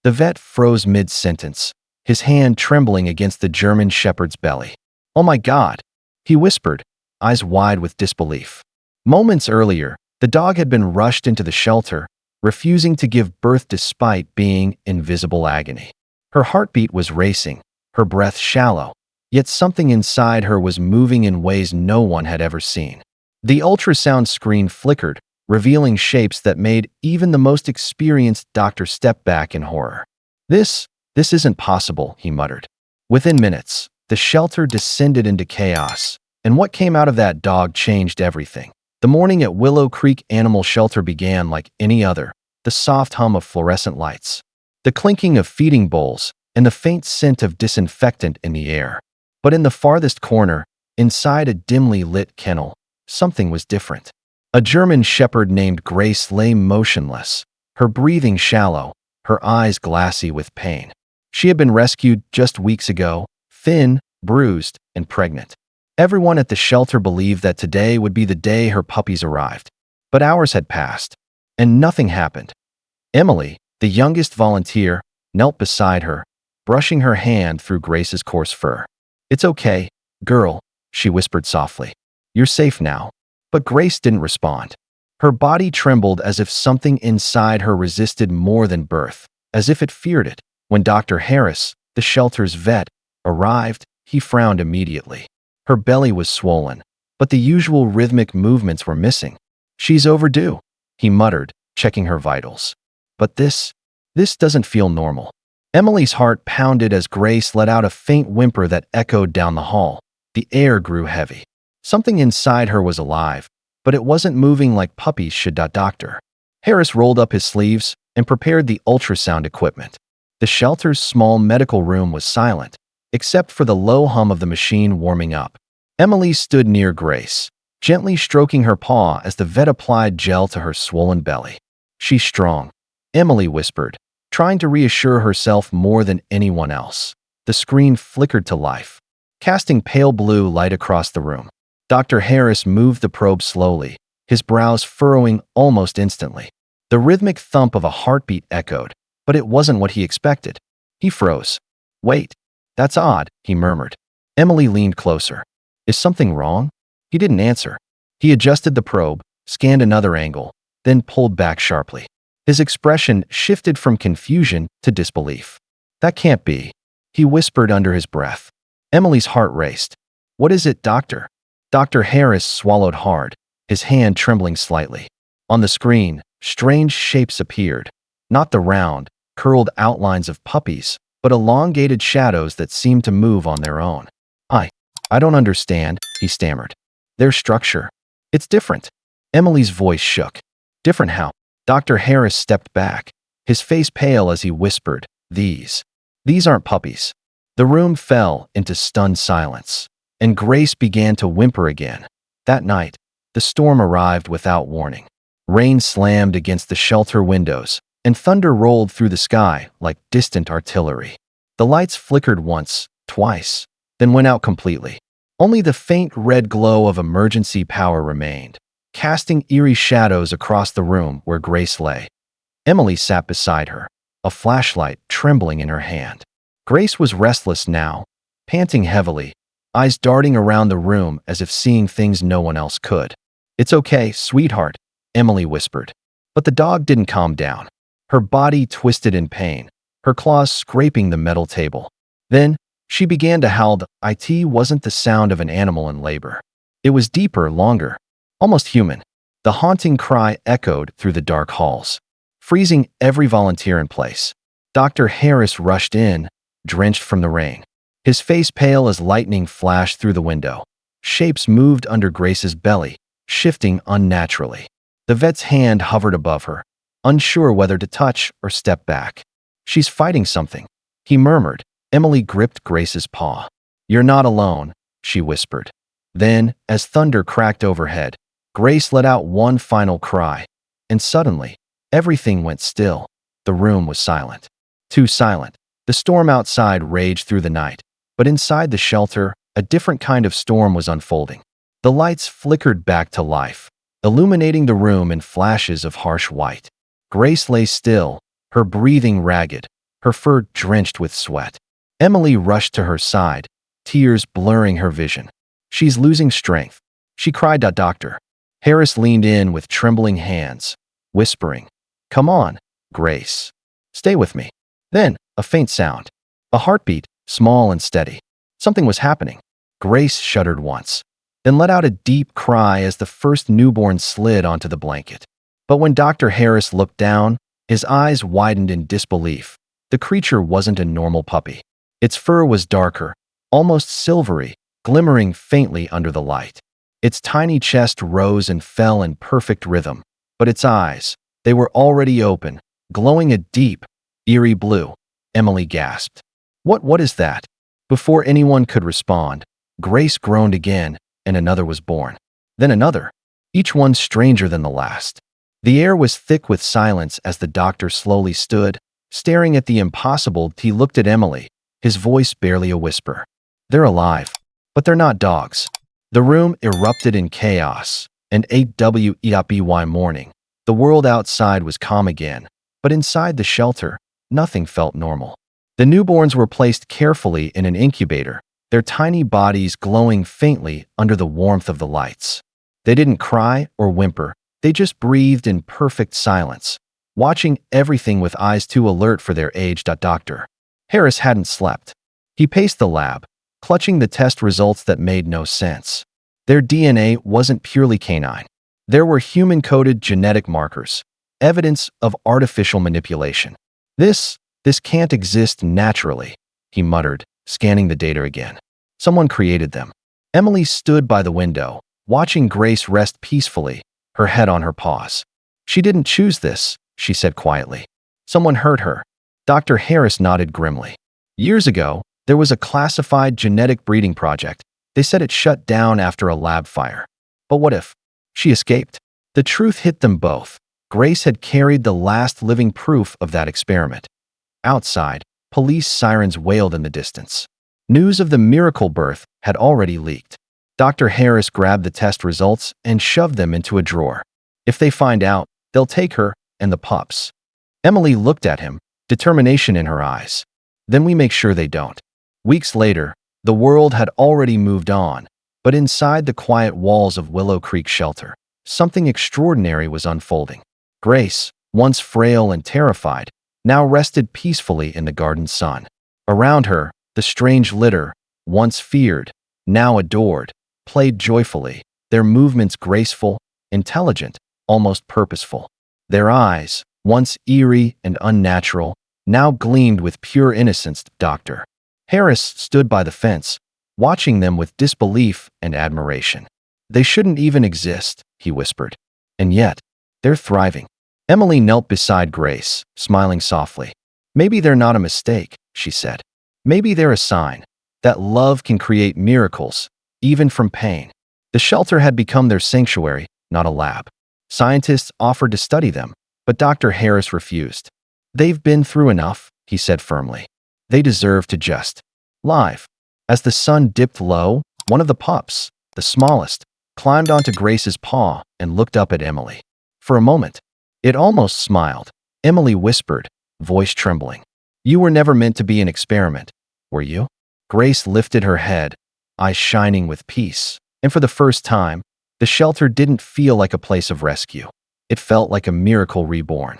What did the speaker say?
The vet froze mid-sentence, his hand trembling against the German shepherd's belly. "Oh my God," he whispered, eyes wide with disbelief. Moments earlier, the dog had been rushed into the shelter, refusing to give birth despite being in visible agony. Her heartbeat was racing, her breath shallow, yet something inside her was moving in ways no one had ever seen. The ultrasound screen flickered, revealing shapes that made even the most experienced doctor step back in horror. This isn't possible," he muttered. Within minutes, the shelter descended into chaos, and what came out of that dog changed everything. The morning at Willow Creek Animal Shelter began like any other, the soft hum of fluorescent lights, the clinking of feeding bowls, and the faint scent of disinfectant in the air. But in the farthest corner, inside a dimly lit kennel, something was different. A German shepherd named Grace lay motionless, her breathing shallow, her eyes glassy with pain. She had been rescued just weeks ago, thin, bruised, and pregnant. Everyone at the shelter believed that today would be the day her puppies arrived. But hours had passed, and nothing happened. Emily, the youngest volunteer, knelt beside her, brushing her hand through Grace's coarse fur. "It's okay, girl," she whispered softly. "You're safe now." But Grace didn't respond. Her body trembled as if something inside her resisted more than birth, as if it feared it. When Dr. Harris, the shelter's vet, arrived, he frowned immediately. Her belly was swollen, but the usual rhythmic movements were missing. "She's overdue," he muttered, checking her vitals. "But this doesn't feel normal." Emily's heart pounded as Grace let out a faint whimper that echoed down the hall. The air grew heavy. Something inside her was alive, but it wasn't moving like puppies should. Dr. Harris rolled up his sleeves and prepared the ultrasound equipment. The shelter's small medical room was silent, except for the low hum of the machine warming up. Emily stood near Grace, gently stroking her paw as the vet applied gel to her swollen belly. "She's strong," Emily whispered, trying to reassure herself more than anyone else. The screen flickered to life, casting pale blue light across the room. Dr. Harris moved the probe slowly, his brows furrowing almost instantly. The rhythmic thump of a heartbeat echoed, but it wasn't what he expected. He froze. "Wait, that's odd," he murmured. Emily leaned closer. "Is something wrong?" He didn't answer. He adjusted the probe, scanned another angle, then pulled back sharply. His expression shifted from confusion to disbelief. "That can't be," he whispered under his breath. Emily's heart raced. "What is it, doctor?" Dr. Harris swallowed hard, his hand trembling slightly. On the screen, strange shapes appeared. Not the round, curled outlines of puppies, but elongated shadows that seemed to move on their own. I don't understand," he stammered. "Their structure. It's different." Emily's voice shook. "Different how?" Dr. Harris stepped back, his face pale as he whispered, These aren't puppies." The room fell into stunned silence, and Grace began to whimper again. That night, the storm arrived without warning. Rain slammed against the shelter windows, and thunder rolled through the sky like distant artillery. The lights flickered once, twice, then went out completely. Only the faint red glow of emergency power remained, casting eerie shadows across the room where Grace lay. Emily sat beside her, a flashlight trembling in her hand. Grace was restless now, panting heavily, eyes darting around the room as if seeing things no one else could. "It's okay, sweetheart," Emily whispered. But the dog didn't calm down. Her body twisted in pain, her claws scraping the metal table. Then, she began to howl. It wasn't the sound of an animal in labor. It was deeper, longer, almost human. The haunting cry echoed through the dark halls, freezing every volunteer in place. Dr. Harris rushed in, drenched from the rain, his face pale as lightning flashed through the window. Shapes moved under Grace's belly, shifting unnaturally. The vet's hand hovered above her, unsure whether to touch or step back. "She's fighting something," he murmured. Emily gripped Grace's paw. "You're not alone," she whispered. Then, as thunder cracked overhead, Grace let out one final cry, and suddenly, everything went still. The room was silent. Too silent. The storm outside raged through the night, but inside the shelter, a different kind of storm was unfolding. The lights flickered back to life, illuminating the room in flashes of harsh white. Grace lay still, her breathing ragged, her fur drenched with sweat. Emily rushed to her side, tears blurring her vision. She's losing strength, she cried to Doctor. Harris leaned in with trembling hands, whispering, "Come on, Grace. Stay with me." Then, a faint sound. A heartbeat, small and steady. Something was happening. Grace shuddered once, then let out a deep cry as the first newborn slid onto the blanket. But when Dr. Harris looked down, his eyes widened in disbelief. The creature wasn't a normal puppy. Its fur was darker, almost silvery, glimmering faintly under the light. Its tiny chest rose and fell in perfect rhythm, but its eyes, they were already open, glowing a deep, eerie blue. Emily gasped. What is that?" Before anyone could respond, Grace groaned again, and another was born. Then another, each one stranger than the last. The air was thick with silence as the doctor slowly stood, staring at the impossible. He looked at Emily, his voice barely a whisper. "They're alive, but they're not dogs." The room erupted in chaos. An 8 morning. The world outside was calm again, but inside the shelter, nothing felt normal. The newborns were placed carefully in an incubator, their tiny bodies glowing faintly under the warmth of the lights. They didn't cry or whimper, they just breathed in perfect silence, watching everything with eyes too alert for their age. Dr. Harris hadn't slept. He paced the lab, clutching the test results that made no sense. Their DNA wasn't purely canine. There were human-coded genetic markers, evidence of artificial manipulation. This can't exist naturally," he muttered, scanning the data again. "Someone created them." Emily stood by the window, watching Grace rest peacefully, her head on her paws. "She didn't choose this," she said quietly. "Someone hurt her." Dr. Harris nodded grimly. "Years ago, there was a classified genetic breeding project. They said it shut down after a lab fire. But what if she escaped?" The truth hit them both. Grace had carried the last living proof of that experiment. Outside, police sirens wailed in the distance. News of the miracle birth had already leaked. Dr. Harris grabbed the test results and shoved them into a drawer. "If they find out, they'll take her and the pups." Emily looked at him, determination in her eyes. "Then we make sure they don't." Weeks later, the world had already moved on, but inside the quiet walls of Willow Creek Shelter, something extraordinary was unfolding. Grace, once frail and terrified, now rested peacefully in the garden sun. Around her, the strange litter, once feared, now adored, played joyfully, their movements graceful, intelligent, almost purposeful. Their eyes, once eerie and unnatural, now gleamed with pure innocence. Dr. Harris stood by the fence, watching them with disbelief and admiration. "They shouldn't even exist," he whispered. "And yet, they're thriving." Emily knelt beside Grace, smiling softly. "Maybe they're not a mistake," she said. "Maybe they're a sign that love can create miracles, even from pain." The shelter had become their sanctuary, not a lab. Scientists offered to study them, but Dr. Harris refused. "They've been through enough," he said firmly. "They deserve to just live." As the sun dipped low, one of the pups, the smallest, climbed onto Grace's paw and looked up at Emily. For a moment, it almost smiled. Emily whispered, voice trembling, "You were never meant to be an experiment, were you?" Grace lifted her head, eyes shining with peace, and for the first time, the shelter didn't feel like a place of rescue. It felt like a miracle reborn.